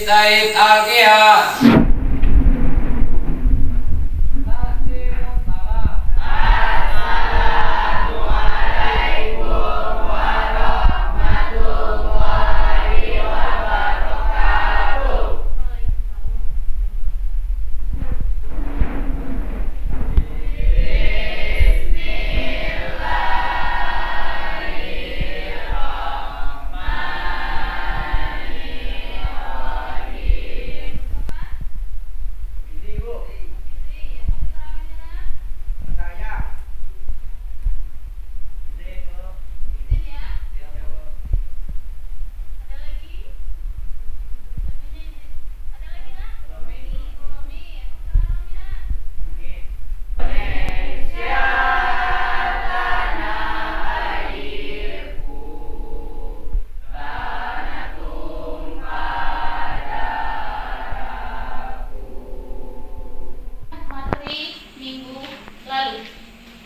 Said Agia.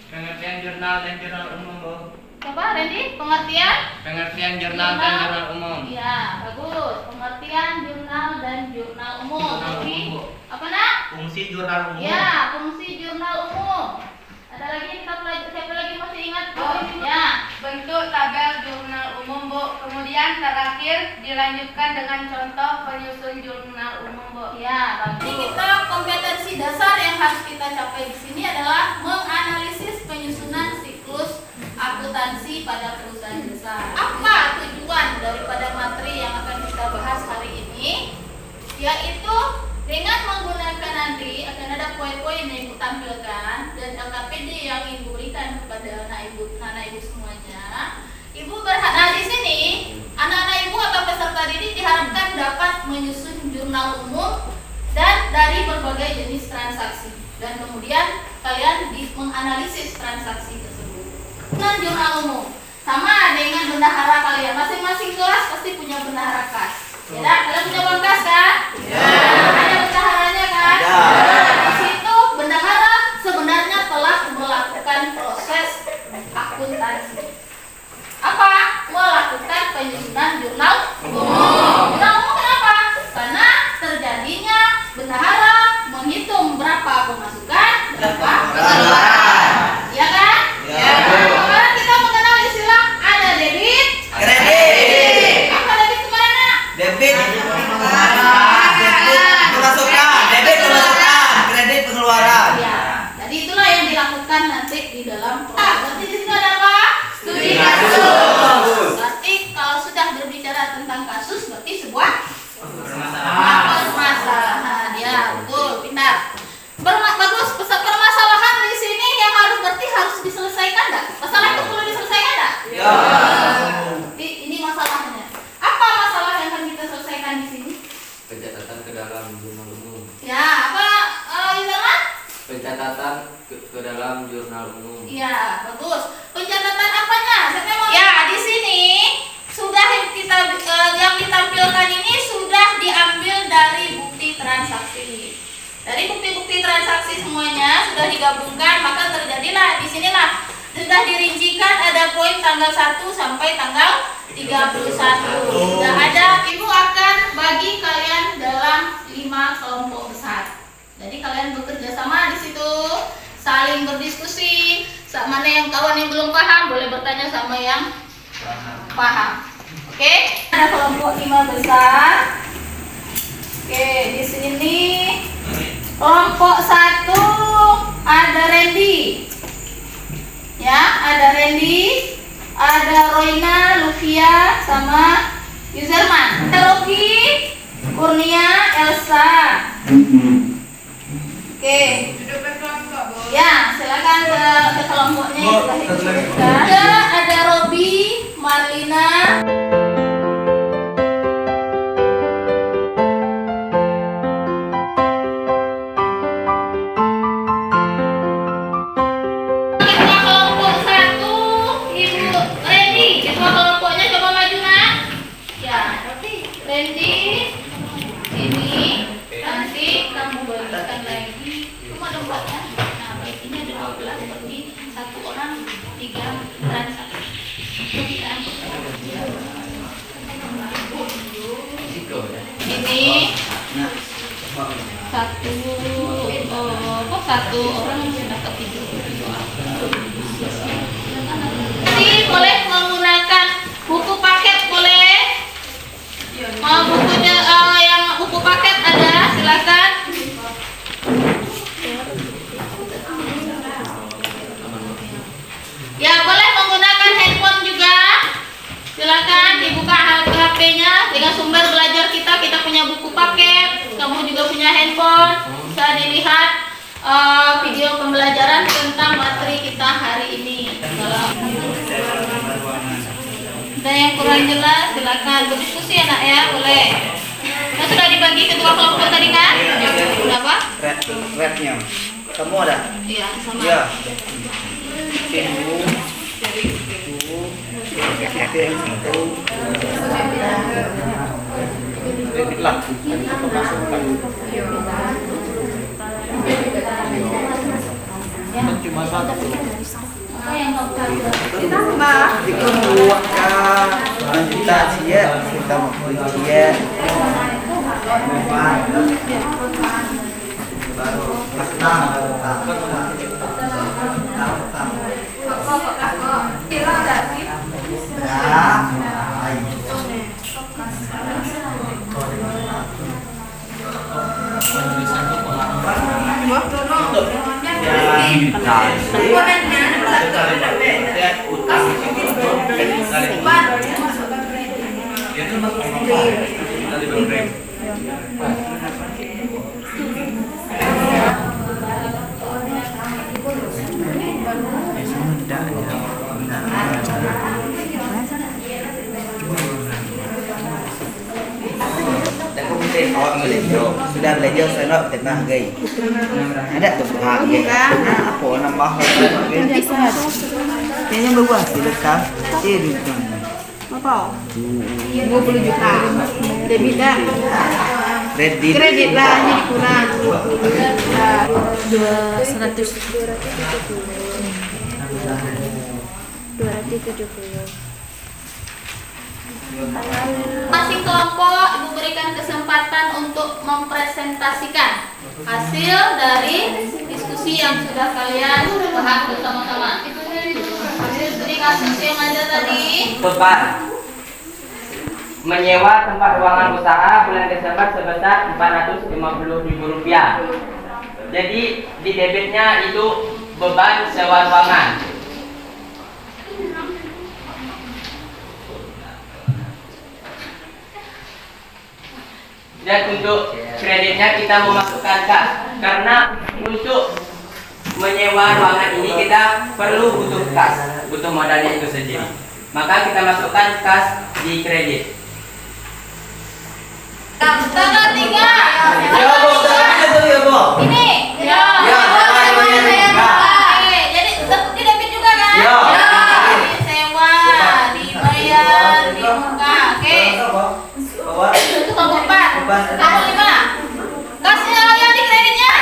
Pengertian jurnal dan jurnal umum, Bu. Coba Randy, pengertian? Pengertian jurnal dan jurnal umum. Iya, bagus. Pengertian jurnal dan jurnal umum. Jurnal Jadi, umum, Bu. apa nak? Fungsi jurnal umum. Ya, fungsi jurnal umum. Ada lagi yang kita pelajari, siapa lagi masih ingat? Ya. Bentuk tabel jurnal umum, Bu. Kemudian terakhir dilanjutkan dengan contoh penyusun jurnal umum, Bu. Ya, bagus. Jadi kita kompetensi dasar yang harus kita capai di sini adalah menganalisis penyusunan siklus akuntansi pada perusahaan jasa. Apa tujuan daripada materi yang akan kita bahas hari ini? Yaitu dengan menggunakan nanti akan ada poin-poin yang Ibu tampilkan dan LKPD yang Ibu berikan kepada anak ibu semuanya. Ibu berharap nah, di sini anak-anak Ibu atau peserta didik diharapkan dapat menyusun jurnal umum dan dari berbagai jenis transaksi dan kemudian kalian menganalisis transaksi tersebut. Dengan jurnal umum sama dengan bendahara kalian, masing-masing kelas pasti punya bendahara kas. Ya, kalian punya uang kas kan? Ada bendaharanya kan? Di situ bendahara sebenarnya telah melakukan proses akuntansi. Apa? Melakukan penyusunan jurnal umum. Jurnal umum kenapa? Karena terjadinya bendahara menghitung berapa pemasukan, berapa pengeluaran. Ya kan? Ya. Kemarin kita mengenal istilah ada debit, Kredit. apa debit kemana? Debit. Debit pemasukan, kredit pengeluaran. Ya. Jadi itulah yang dilakukan nanti di dalam proses. Berarti di sini ada apa? Studi kasus. Berarti kalau sudah berbicara tentang kasus berarti sebuah permasalahan. Ya, betul, pintar. Bagus, permasalahan di sini yang harus diselesaikan enggak? Masalah itu perlu diselesaikan enggak? Ya. Ini masalahnya. Apa masalah yang akan kita selesaikan di sini? Pencatatan ke dalam jurnal umum. Ya, apa Yudhaman? Pencatatan ke dalam jurnal umum. Ya, bagus. Pencatatan apanya? Siapa yang mau? Ya, di sini sudah yang ditampilkan ini sudah diambil dari bukti transaksi. Dari bukti-bukti transaksi semuanya sudah digabungkan, maka terjadilah di sinilah sudah dirincikan ada poin tanggal 1 sampai tanggal 31. Sudah ada, Ibu akan bagi kalian dalam 5 kelompok besar. Jadi kalian bekerja sama di situ, saling berdiskusi. Mana yang kawan yang belum paham boleh bertanya sama yang paham. Oke? Ada kelompok 5 besar. Oke, di sini kelompok 1 ada Randy. Ya, ada Randy, ada Roina, Lufia, sama Yuzerman. Ada Rocky, Kurnia, Elsa. Oke. Duduk berkelompok, Bu. Ya, silakan ke kelompoknya yang sudah disebutkan. Ada Robi, Marlina. Ketua kelompok 1, Ibu Randy. Ketua kelompoknya coba maju nak. Ya, Randy. Ini nanti kamu bagikan lagi. Cuma ada 4 ya. Nah, baginya ada 12 berarti 1 orang 3 transaksi. Kita ambil. ini satu orang sudah ketidur. Jadi boleh menggunakan buku paket, boleh. Bukunya yang buku paket ada, silakan. Ya, boleh menggunakan handphone juga. Silakan dibuka HP-nya dengan sumber belajar kita. Kita punya buku paket, kamu juga punya handphone. Bisa dilihat video pembelajaran tentang materi kita hari ini. Ada yang kurang jelas, silakan berdiskusi anak ya, boleh. Nah, sudah dibagi kedua kelompok tadi kan? Berapa? Rednya. Kamu ada? Iya, sama. Ya. Cuma satu. Apa yang kamu Ditambah. Dikemuak kah? Kita dia, kita mau dia. Baru matang, sudah belajar saya tenang gay. Ada tuh gay. Apa nambah lagi? Kayaknya bagus direkam. Itu. Apa? 20 juta. Debit dah. Kredit lah jadi kurang. 270. Masing kelompok Ibu berikan kesempatan untuk mempresentasikan hasil dari diskusi yang sudah kalian bahas bersama-sama. Jadi kasus yang ada tadi. Beban menyewa tempat ruangan usaha bulan Desember sebesar Rp450.000. Jadi di debitnya itu beban sewa ruangan. Dan untuk kreditnya kita memasukkan kas, karena untuk menyewa ruangan ini kita perlu butuh kas, butuh modalnya itu sendiri. Maka kita masukkan kas di kredit. Tanggal 3. Ya, Bu, ya, Bu. Ini. Ya. Jadi di debit juga kan? Ya. Disewa, dibayar, dibuka. Oke. Itu kelompok 4. Kelompok 5. Kasih yang di kreditnya.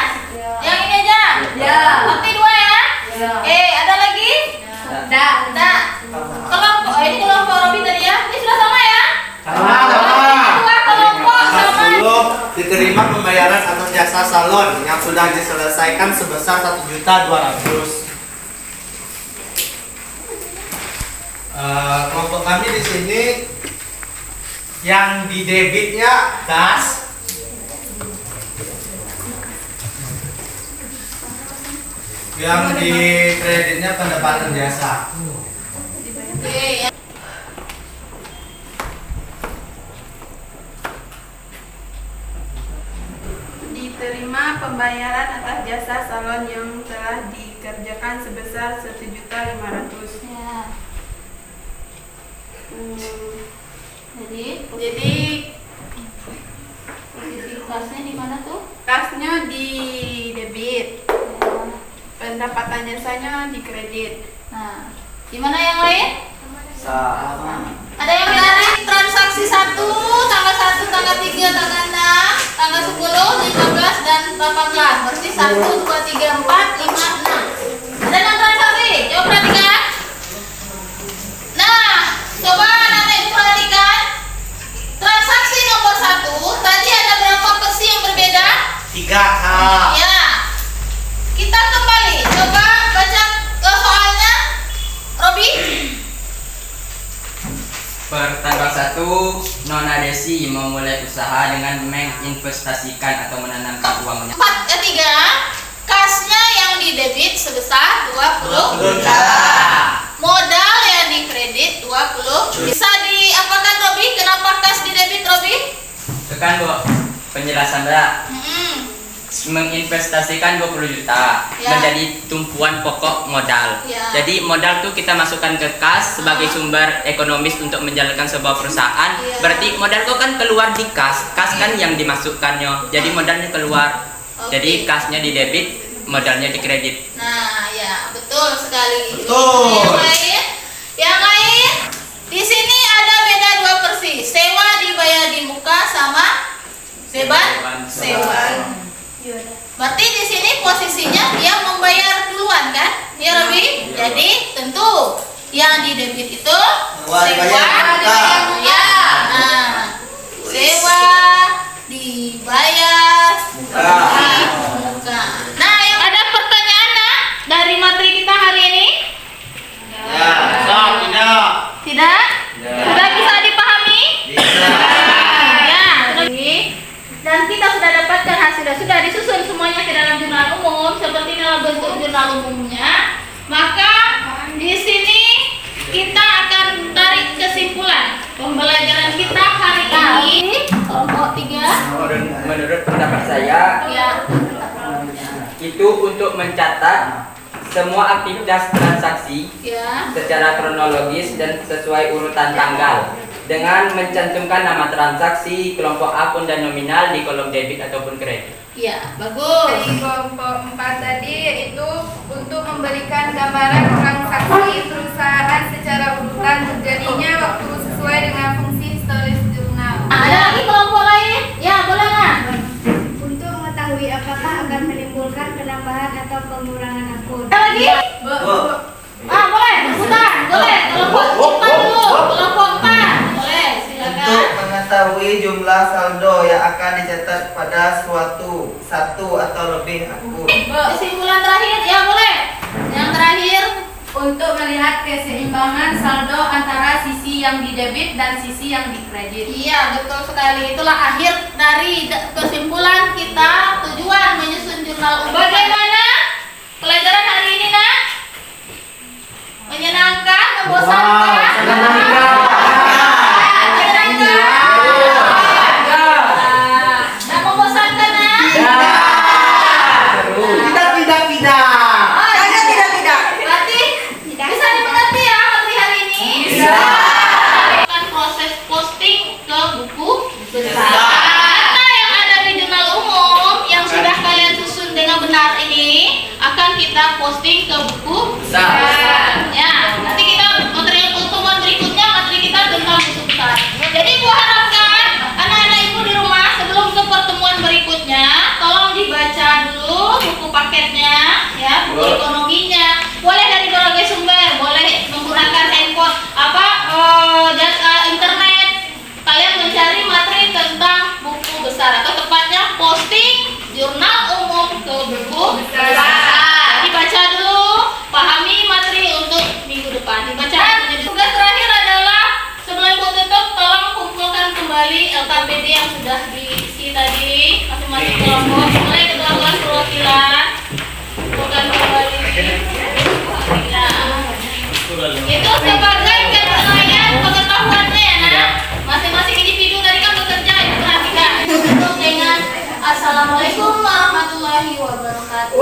Yang ini aja. Ya. Berarti 2 ya? Ada lagi? Ada. Kelompok ini kelompok Robi tadi ya. Ini sudah sama ya? Dua kelompok sama. 10 diterima pembayaran atas jasa salon yang sudah diselesaikan sebesar 1.200.000. Kelompok kami di sini yang di debitnya kas, yang di kreditnya pendapatan jasa. Oke. Diterima pembayaran atas jasa salon yang telah dikerjakan sebesar 1.500.000. Ya. Jadi posisi kasnya di mana tuh? Kasnya di debit, Ya. pendapatan jasanya di kredit. Nah, gimana yang lain? Sama. Ada yang dari transaksi 1, tanggal 1, tanggal 3, tanggal 6, tanggal 10, 15, dan 18. Berarti 1, 2, 3, 4, 5, 6. Ada yang transaksi? Coba perhatikan. Nah, coba nanti perhatikan. Transaksi nomor 1 tadi ada Tidak, Kak. Ya. Kita kembali. Coba baca soalnya. Robi. Pertanyaan 1, Nona Desi memulai usaha dengan menginvestasikan atau menanamkan uangnya. 3. Kasnya yang didebit sebesar 20 juta. Modal yang dikredit 20. Bisa diapakan Robi? Kenapa kas didebit Robi? Tekan Bu, penjelasan Mbak. Menginvestasikan 20 juta Ya. menjadi tumpuan pokok modal. Ya. Jadi modal tuh kita masukkan ke kas sebagai sumber ekonomis untuk menjalankan sebuah perusahaan. Ya. Berarti modal tuh kan keluar di kas. Kas kan yang dimasukkannya. Jadi modalnya keluar. Oke. Jadi kasnya di debit, modalnya di kredit. Nah, ya, betul sekali. Betul. Yang lain? Yang lain? Di sini ada beda 2 persis. Sewa dibayar di muka sama beban sewa. Berarti di sini posisinya dia membayar duluan kan? Ya Robi? Jadi tentu yang didebit itu Sewa dibayar di muka. ya. Nah, sewa dibayar di muka. Nah, yang ada pertanyaan nak dari materi kita hari ini? Ya, tidak. Tidak? Sudah bisa dipahami? Bisa. Ya, dan kita sudah dapatkan hasilnya, sudah disusun semuanya ke dalam jurnal umum seperti dalam bentuk jurnal umumnya. Maka di sini kita akan tarik kesimpulan pembelajaran kita hari ini kelompok 3. Menurut pendapat saya, Ya, itu untuk mencatat semua aktivitas transaksi ya, secara kronologis dan sesuai urutan tanggal dengan mencantumkan nama transaksi, kelompok akun dan nominal di kolom debit ataupun kredit. ya, bagus. Di kelompok 4 tadi itu untuk memberikan gambaran transaksi perusahaan secara urutan terjadinya waktu sesuai dengan fungsi historis jurnal. Ada lagi kelompok lain? Ya, boleh nggak? Untuk mengetahui apakah akan menimbulkan penambahan atau pengurangan akun. Ada lagi? Boleh, sebentar, boleh. Kelompok 4 dulu, kelompok 4. Boleh, silakan. Untuk mengetahui jumlah saldo yang akan dicatat pada suatu satu atau lebih akun. Kesimpulan terakhir, ya boleh. Yang terakhir, Untuk melihat keseimbangan saldo antara sisi yang didebit dan sisi yang dikredit. iya betul sekali. Itulah akhir dari kesimpulan kita, tujuan menyusun jurnal umum. Bagaimana pelajaran hari ini nak? Menyenangkan, membosankan? Menyenangkan. Dan membosankan nak? Tidak. Berarti bisa dimengerti ya materi hari ini? Bisa. Akan proses posting ke buku besar. Data yang ada di jurnal umum yang sudah kalian susun dengan benar ini akan kita posting ke buku besar. Ya, nanti kita materi pertemuan berikutnya materi kita tentang buku besar. Jadi gua harapkan anak-anak ibu di rumah sebelum ke pertemuan berikutnya tolong dibaca dulu buku paketnya, ya, buku ekonominya. Boleh dari berbagai sumber, boleh menggunakan handphone, internet. Kalian mencari materi tentang buku besar atau tepatnya posting jurnal umum ke buku besar. Dibaca dulu, pahami materi untuk minggu depan. Dibaca. Tugas terakhir adalah sebelum ibu tutup, tolong kumpulkan kembali LKPD yang sudah diisi tadi masing-masing kelompok. Mulai ketua kelas perwakilan, kumpulkan kembali. Ya. Itu sebagai penilaian pengetahuannya ya nak. Masing-masing individu tadi kan bekerja, itu perhatikan. Tutup dengan Assalamualaikum warahmatullahi wabarakatuh.